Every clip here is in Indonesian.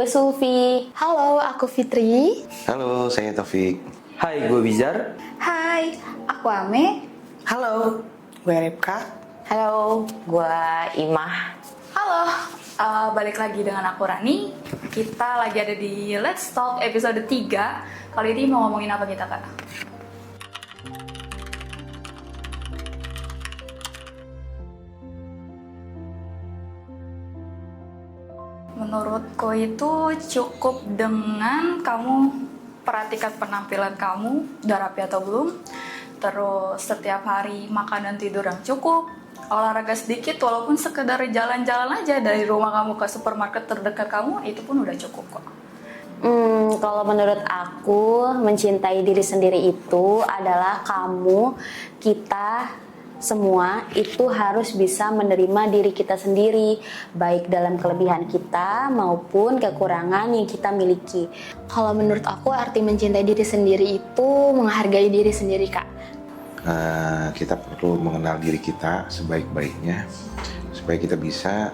gue Sulfi. Halo, aku Fitri. Halo, saya Taufik. Hai, gue Bizar. Hai, aku Ame. Halo, gue Ripka. Halo, gue Imah. Halo, balik lagi dengan aku Rani. Kita lagi ada di Let's Talk episode 3. Kali ini mau ngomongin apa kita, Kak? Menurutku itu cukup dengan kamu perhatikan penampilan kamu, udah rapi atau belum. Terus setiap hari makan dan tidur yang cukup, olahraga sedikit walaupun sekedar jalan-jalan aja dari rumah kamu ke supermarket terdekat kamu, itu pun udah cukup kok. Kalau menurut aku, mencintai diri sendiri itu adalah kita semua itu harus bisa menerima diri kita sendiri, baik dalam kelebihan kita maupun kekurangan yang kita miliki. Kalau menurut aku, arti mencintai diri sendiri itu menghargai diri sendiri, Kak. Kita perlu mengenal diri kita sebaik-baiknya supaya kita bisa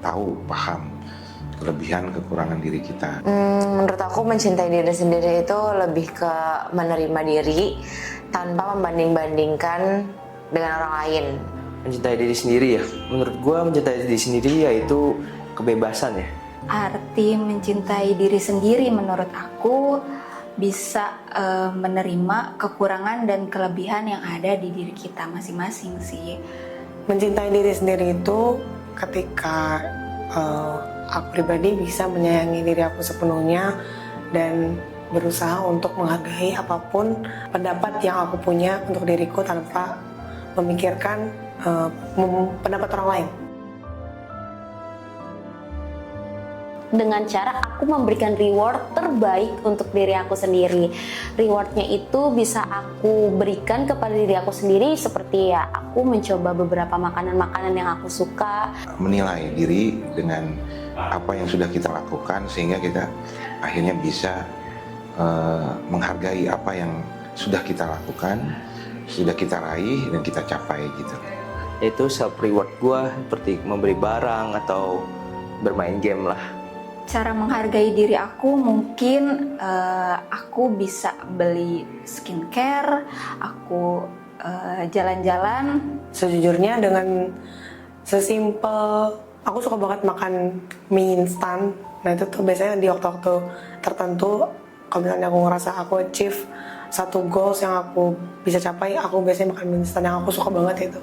paham kelebihan kekurangan diri kita. Menurut aku mencintai diri sendiri itu lebih ke menerima diri tanpa membanding-bandingkan dengan orang lain. Mencintai diri sendiri ya. Menurut gue mencintai diri sendiri yaitu kebebasan ya. Arti mencintai diri sendiri menurut aku bisa menerima kekurangan dan kelebihan yang ada di diri kita masing-masing sih. Mencintai diri sendiri itu ketika aku pribadi bisa menyayangi diri aku sepenuhnya dan berusaha untuk menghargai apapun pendapat yang aku punya untuk diriku tanpa memikirkan pendapat orang lain. Dengan cara aku memberikan reward terbaik untuk diri aku sendiri. Rewardnya itu bisa aku berikan kepada diri aku sendiri, seperti ya aku mencoba beberapa makanan-makanan yang aku suka. Menilai diri dengan apa yang sudah kita lakukan sehingga kita akhirnya bisa menghargai apa yang sudah kita lakukan, sudah kita raih dan kita capai gitu. Itu self reward gue seperti membeli barang atau bermain game lah. Cara menghargai diri aku mungkin aku bisa beli skincare, aku jalan-jalan. Sejujurnya dengan sesimpel, aku suka banget makan mie instan. Nah itu tuh biasanya di waktu-waktu tertentu, kalau misalnya aku ngerasa aku achieve satu goals yang aku bisa capai, aku biasanya makan mie instan yang aku suka banget itu.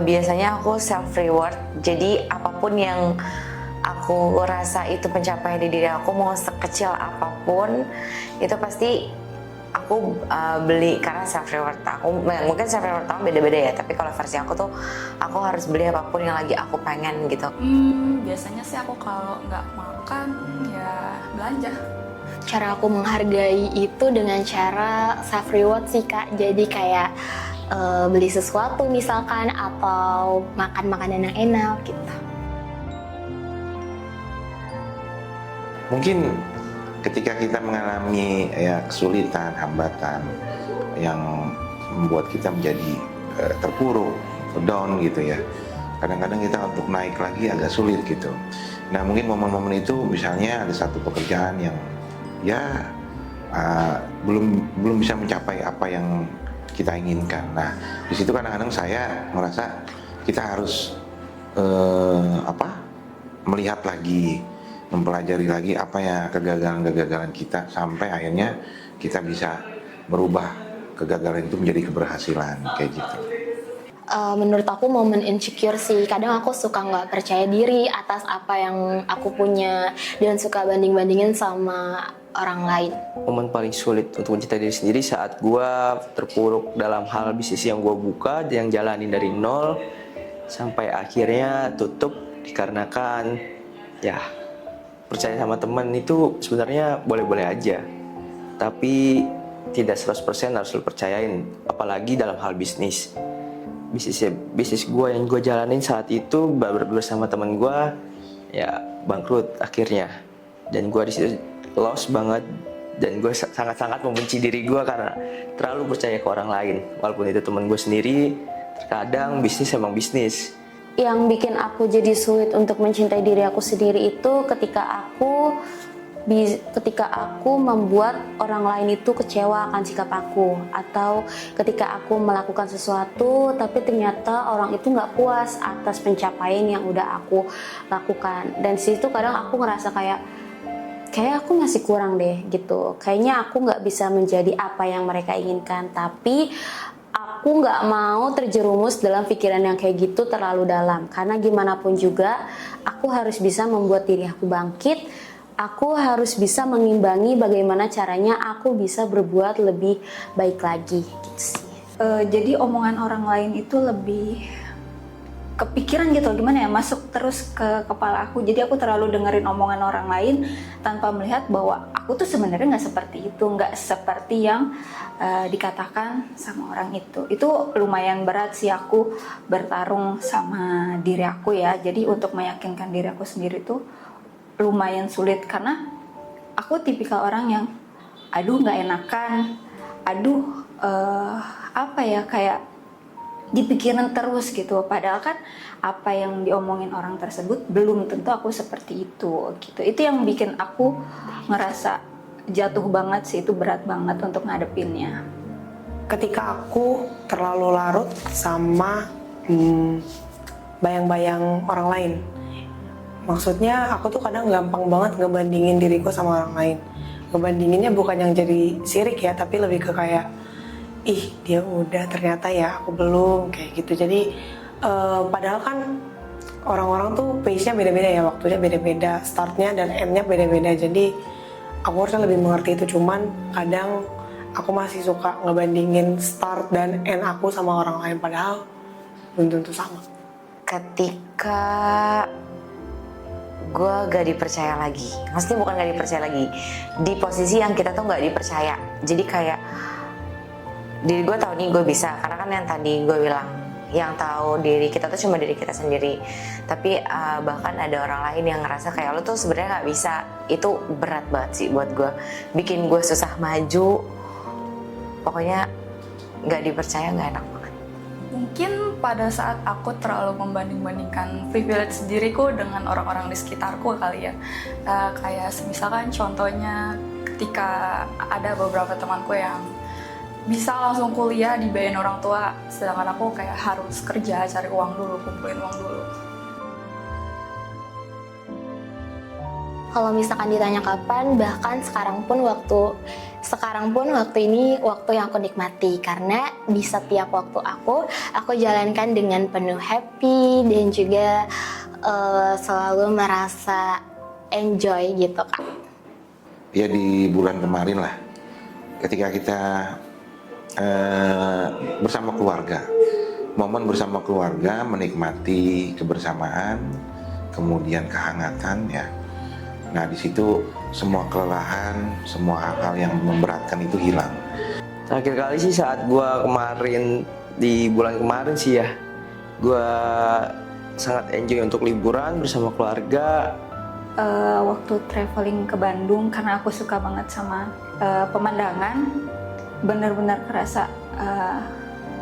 Biasanya aku self reward. Jadi apapun yang aku rasa itu pencapaian di diri aku, mau sekecil apapun itu pasti aku beli karena self reward aku. Mungkin self reward aku beda-beda ya, tapi kalau versi aku tuh aku harus beli apapun yang lagi aku pengen gitu. Biasanya sih aku kalau nggak makan ya belanja. Cara aku menghargai itu dengan cara self reward sih, Kak. Jadi kayak beli sesuatu misalkan atau makan makanan yang enak gitu. Mungkin ketika kita mengalami kesulitan, hambatan yang membuat kita menjadi terpuruk, down gitu ya. Kadang-kadang kita untuk naik lagi agak sulit gitu. Nah mungkin momen-momen itu misalnya ada satu pekerjaan yang belum bisa mencapai apa yang kita inginkan. Nah di situ kadang-kadang saya merasa kita harus melihat lagi, mempelajari lagi apa ya kegagalan-kegagalan kita sampai akhirnya kita bisa merubah kegagalan itu menjadi keberhasilan kayak gitu. Menurut aku momen insecure sih. Kadang aku suka nggak percaya diri atas apa yang aku punya dan suka banding-bandingin sama orang lain. Momen paling sulit untuk mencintai diri sendiri saat gue terpuruk dalam hal bisnis yang gue buka, yang jalanin dari nol sampai akhirnya tutup dikarenakan ya percaya sama teman itu sebenarnya boleh-boleh aja, tapi tidak 100% harus lo percayain, apalagi dalam hal bisnis gue yang gue jalanin saat itu berdua sama teman gue ya bangkrut akhirnya, dan gue di situ lost banget dan gue sangat-sangat membenci diri gue karena terlalu percaya ke orang lain, walaupun itu teman gue sendiri. Terkadang bisnis emang bisnis, yang bikin aku jadi sulit untuk mencintai diri aku sendiri itu ketika aku membuat orang lain itu kecewa akan sikap aku, atau ketika aku melakukan sesuatu tapi ternyata orang itu nggak puas atas pencapaian yang udah aku lakukan. Dan situ kadang aku ngerasa kayak aku masih kurang deh gitu, kayaknya aku nggak bisa menjadi apa yang mereka inginkan. Tapi aku nggak mau terjerumus dalam pikiran yang kayak gitu terlalu dalam, karena gimana pun juga aku harus bisa membuat diri aku bangkit. Aku harus bisa mengimbangi bagaimana caranya aku bisa berbuat lebih baik lagi gitu sih. Jadi omongan orang lain itu lebih kepikiran gitu, gimana ya, masuk terus ke kepala aku. Jadi aku terlalu dengerin omongan orang lain tanpa melihat bahwa aku tuh sebenarnya nggak seperti itu, nggak seperti yang dikatakan sama orang itu. Itu lumayan berat sih aku bertarung sama diri aku ya. Jadi untuk meyakinkan diri aku sendiri tuh lumayan sulit, karena aku tipikal orang yang aduh nggak enakan, apa ya, kayak dipikirin terus gitu. Padahal kan apa yang diomongin orang tersebut belum tentu aku seperti itu gitu. Itu yang bikin aku ngerasa jatuh banget sih, itu berat banget untuk ngadepinnya. Ketika aku terlalu larut sama bayang-bayang orang lain. Maksudnya aku tuh kadang gampang banget ngebandingin diriku sama orang lain. Ngebandinginnya bukan yang jadi sirik ya, tapi lebih ke kayak, ih dia udah ternyata ya aku belum, kayak gitu. Jadi padahal kan orang-orang tuh pace-nya beda-beda ya, waktunya beda-beda, startnya dan end-nya beda-beda. Jadi aku harusnya lebih mengerti itu, cuman kadang aku masih suka ngebandingin start dan end aku sama orang lain, padahal belum tentu sama. Ketika gue gak dipercaya lagi, maksudnya bukan gak dipercaya lagi, di posisi yang kita tuh gak dipercaya. Jadi kayak diri gue tahu nih gue bisa, karena kan yang tadi gue bilang, yang tahu diri kita tuh cuma diri kita sendiri. Tapi bahkan ada orang lain yang ngerasa kayak lo tuh sebenarnya nggak bisa. Itu berat banget sih buat gue, bikin gue susah maju. Pokoknya nggak dipercaya nggak enak banget. Mungkin pada saat aku terlalu membanding-bandingkan privilege diriku dengan orang-orang di sekitarku kali ya. Kayak misalkan contohnya ketika ada beberapa temanku yang bisa langsung kuliah dibayarin orang tua, sedangkan aku kayak harus kerja, cari uang dulu, kumpulin uang dulu. Kalau misalkan ditanya kapan, bahkan sekarang pun waktu ini waktu yang aku nikmati, karena di setiap waktu aku jalankan dengan penuh happy dan juga selalu merasa enjoy gitu kan. Ya di bulan kemarin lah, ketika kita bersama keluarga, momen bersama keluarga, menikmati kebersamaan, kemudian kehangatan ya. Nah di situ semua kelelahan, semua hal-hal yang memberatkan itu hilang. Terakhir kali sih saat gue kemarin, di bulan kemarin sih ya, gue sangat enjoy untuk liburan bersama keluarga. Waktu traveling ke Bandung, karena aku suka banget sama pemandangan, benar-benar kerasa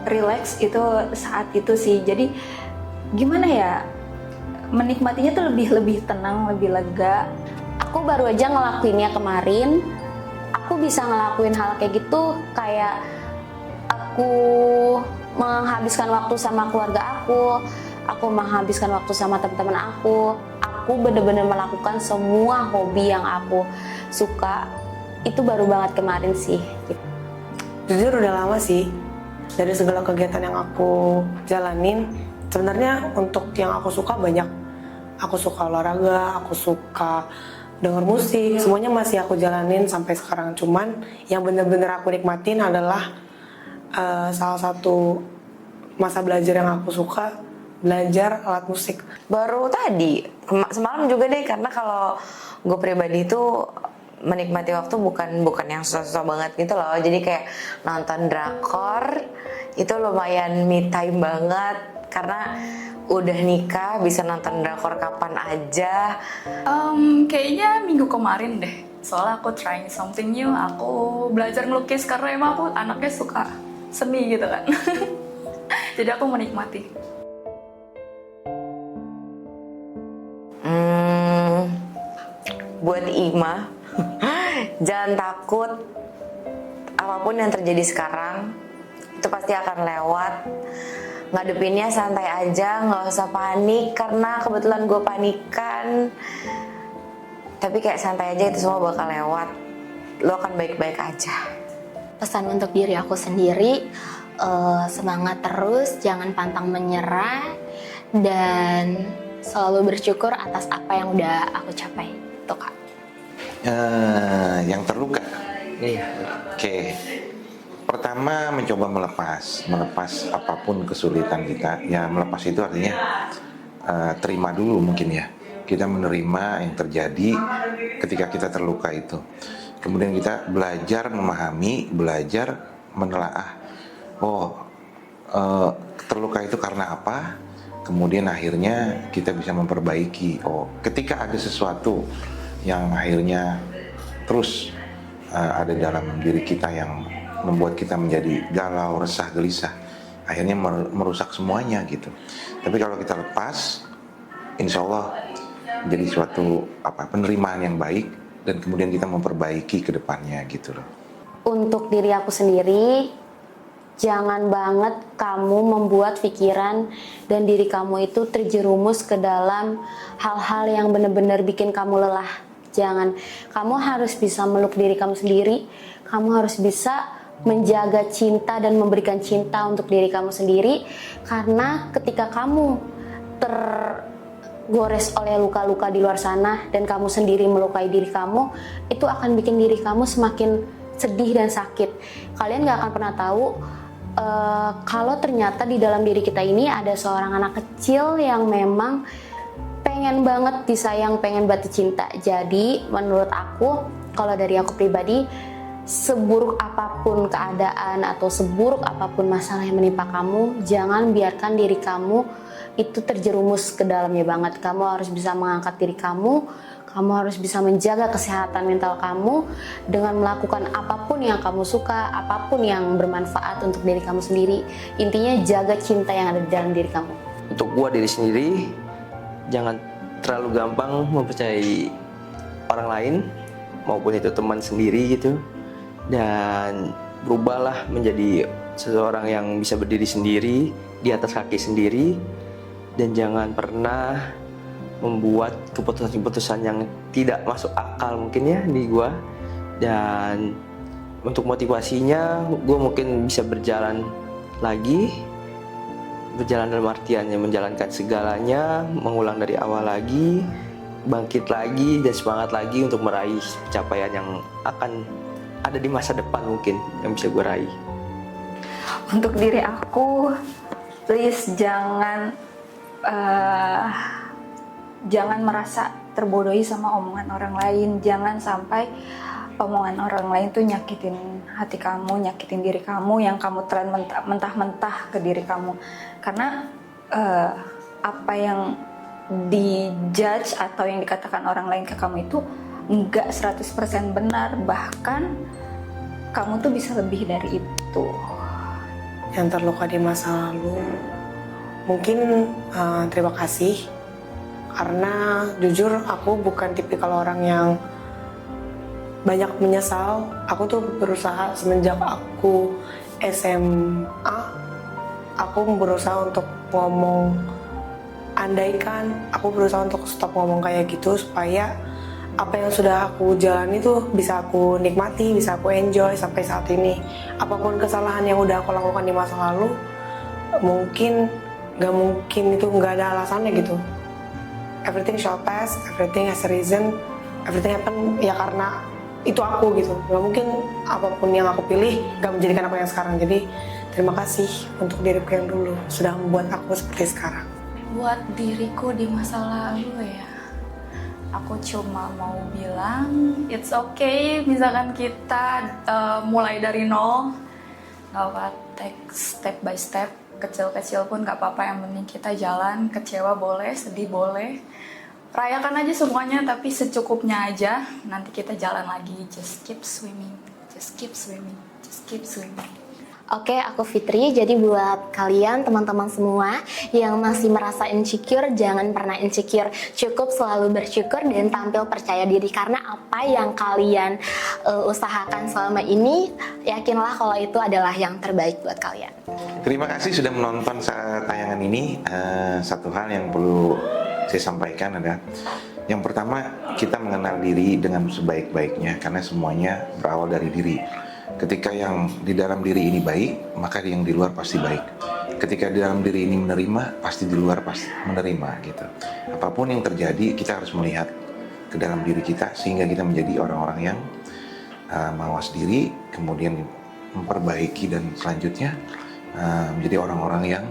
relax itu saat itu sih. Jadi gimana ya, menikmatinya tuh lebih tenang, lebih lega. Aku baru aja ngelakuinnya kemarin. Aku bisa ngelakuin hal kayak gitu, kayak aku menghabiskan waktu sama keluarga aku menghabiskan waktu sama teman-teman aku bener-bener melakukan semua hobi yang aku suka. Itu baru banget kemarin sih. Jujur udah lama sih, dari segala kegiatan yang aku jalanin, sebenarnya untuk yang aku suka banyak. Aku suka olahraga, aku suka denger musik, semuanya masih aku jalanin sampai sekarang. Cuman yang bener-bener aku nikmatin adalah salah satu masa belajar yang aku suka, belajar alat musik. Baru tadi, semalam juga deh, karena kalau gue pribadi itu menikmati waktu bukan yang susah-susah banget gitu loh. Jadi kayak nonton drakor itu lumayan me time banget, karena udah nikah bisa nonton drakor kapan aja. Kayaknya minggu kemarin deh, soalnya aku trying something new. Aku belajar melukis karena emang aku anaknya suka seni gitu kan. Jadi aku menikmati. buat Ima, jangan takut, apapun yang terjadi sekarang itu pasti akan lewat. Ngadepinnya santai aja, nggak usah panik, karena kebetulan gue panikan. Tapi kayak santai aja, itu semua bakal lewat. Lo akan baik-baik aja. Pesan untuk diri aku sendiri, semangat terus, jangan pantang menyerah, dan selalu bersyukur atas apa yang udah aku capai. Tuh Kak. Yang terluka. Iya. Oke. Pertama, mencoba melepas apapun kesulitan kita. Ya, melepas itu artinya terima dulu mungkin ya. Kita menerima yang terjadi ketika kita terluka itu. Kemudian kita belajar memahami, belajar menelaah. Terluka itu karena apa? Kemudian akhirnya kita bisa memperbaiki. Ketika ada sesuatu yang akhirnya terus ada dalam diri kita yang membuat kita menjadi galau, resah, gelisah, akhirnya merusak semuanya gitu. Tapi kalau kita lepas, insya Allah jadi suatu penerimaan yang baik, dan kemudian kita memperbaiki ke depannya gitu loh. Untuk diri aku sendiri, jangan banget kamu membuat pikiran dan diri kamu itu terjerumus ke dalam hal-hal yang benar-benar bikin kamu lelah. Jangan, kamu harus bisa meluk diri kamu sendiri, kamu harus bisa menjaga cinta dan memberikan cinta untuk diri kamu sendiri, karena ketika kamu tergores oleh luka-luka di luar sana dan kamu sendiri melukai diri kamu, itu akan bikin diri kamu semakin sedih dan sakit. Kalian gak akan pernah tahu kalau ternyata di dalam diri kita ini ada seorang anak kecil yang memang pengen banget disayang, pengen banget dicinta. Jadi menurut aku, kalau dari aku pribadi, seburuk apapun keadaan atau seburuk apapun masalah yang menimpa kamu, jangan biarkan diri kamu itu terjerumus ke dalamnya banget. Kamu harus bisa mengangkat diri kamu harus bisa menjaga kesehatan mental kamu dengan melakukan apapun yang kamu suka, apapun yang bermanfaat untuk diri kamu sendiri. Intinya jaga cinta yang ada di dalam diri kamu. Untuk gua diri sendiri, jangan terlalu gampang mempercayai orang lain maupun itu teman sendiri gitu. Dan berubahlah menjadi seseorang yang bisa berdiri sendiri di atas kaki sendiri, dan jangan pernah membuat keputusan-keputusan yang tidak masuk akal mungkin ya di gua. Dan untuk motivasinya, gua mungkin bisa berjalan lagi, berjalan dalam artiannya menjalankan segalanya, mengulang dari awal lagi, bangkit lagi dan semangat lagi untuk meraih pencapaian yang akan ada di masa depan mungkin yang bisa gue raih. Untuk diri aku, please jangan merasa terbodohi sama omongan orang lain. Jangan sampai omongan orang lain tuh nyakitin hati kamu, nyakitin diri kamu, yang kamu telan mentah-mentah ke diri kamu. Karena apa yang dijudge atau yang dikatakan orang lain ke kamu itu enggak 100% benar, bahkan kamu tuh bisa lebih dari itu. Yang terluka di masa lalu, mungkin terima kasih, karena jujur aku bukan tipikal orang yang banyak menyesal. Aku tuh berusaha semenjak aku SMA, aku berusaha untuk ngomong, andaikan aku berusaha untuk stop ngomong kayak gitu, supaya apa yang sudah aku jalani tuh bisa aku nikmati, bisa aku enjoy sampai saat ini. Apapun kesalahan yang udah aku lakukan di masa lalu, mungkin itu nggak ada alasannya gitu. Everything shall pass, everything has a reason, everything happen ya karena itu aku gitu. Gak mungkin apapun yang aku pilih gak menjadikan aku yang sekarang. Jadi terima kasih untuk diriku yang dulu sudah membuat aku seperti sekarang. Buat diriku di masa lalu ya, aku cuma mau bilang it's okay misalkan kita mulai dari nol, gak apa, take step by step, kecil-kecil pun gak apa-apa, yang penting kita jalan. Kecewa boleh, sedih boleh, rayakan aja semuanya, tapi secukupnya aja. Nanti kita jalan lagi, just keep swimming, just keep swimming, just keep swimming. Oke, aku Fitri. Jadi buat kalian teman-teman semua yang masih merasa insecure, jangan pernah insecure. Cukup selalu bersyukur dan tampil percaya diri, karena apa yang kalian usahakan selama ini, yakinlah kalau itu adalah yang terbaik buat kalian. Terima kasih sudah menonton tayangan ini. Satu hal yang perlu saya sampaikan adalah yang pertama, kita mengenal diri dengan sebaik-baiknya, karena semuanya berawal dari diri. Ketika yang di dalam diri ini baik, maka yang di luar pasti baik. Ketika di dalam diri ini menerima, pasti di luar pasti menerima gitu. Apapun yang terjadi, kita harus melihat ke dalam diri kita sehingga kita menjadi orang-orang yang mawas diri, kemudian memperbaiki, dan selanjutnya menjadi orang-orang yang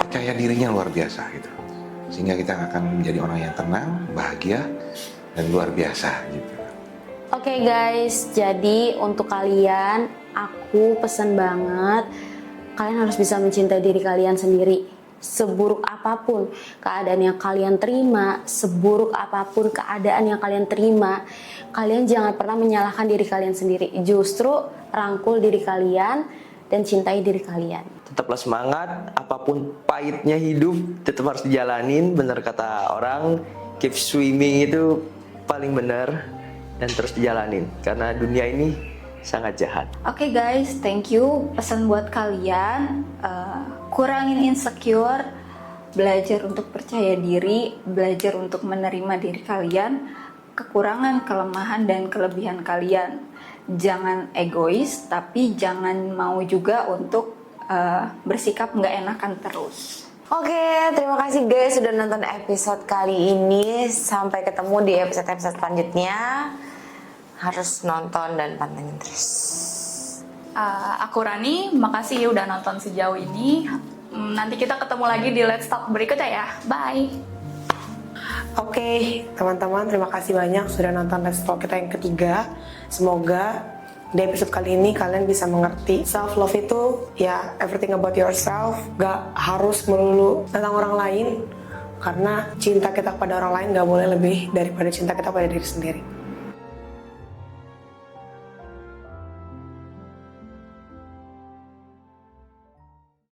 percaya dirinya luar biasa gitu. Sehingga kita akan menjadi orang yang tenang, bahagia, dan luar biasa gitu. Oke guys, jadi untuk kalian, aku pesan banget, kalian harus bisa mencintai diri kalian sendiri. Seburuk apapun keadaan yang kalian terima, seburuk apapun keadaan yang kalian terima, kalian jangan pernah menyalahkan diri kalian sendiri. Justru rangkul diri kalian dan cintai diri kalian. Tetaplah semangat, apapun pahitnya hidup tetap harus dijalanin. Bener kata orang, keep swimming itu paling benar, dan terus dijalanin karena dunia ini sangat jahat. Oke guys, thank you. Pesan buat kalian, kurangin insecure, belajar untuk percaya diri, belajar untuk menerima diri kalian, kekurangan, kelemahan, dan kelebihan kalian. Jangan egois, tapi jangan mau juga untuk bersikap nggak enakan terus. Oke, terima kasih guys sudah nonton episode kali ini. Sampai ketemu di episode-episode selanjutnya. Harus nonton dan pantengin terus. Aku Rani, makasih udah nonton sejauh ini. Nanti kita ketemu lagi di Let's Talk berikutnya ya. Bye. Oke, teman-teman, terima kasih banyak sudah nonton Let's Talk kita yang ketiga. Semoga di episode kali ini kalian bisa mengerti self love itu ya everything about yourself, gak harus melulu tentang orang lain, karena cinta kita kepada orang lain gak boleh lebih daripada cinta kita pada diri sendiri.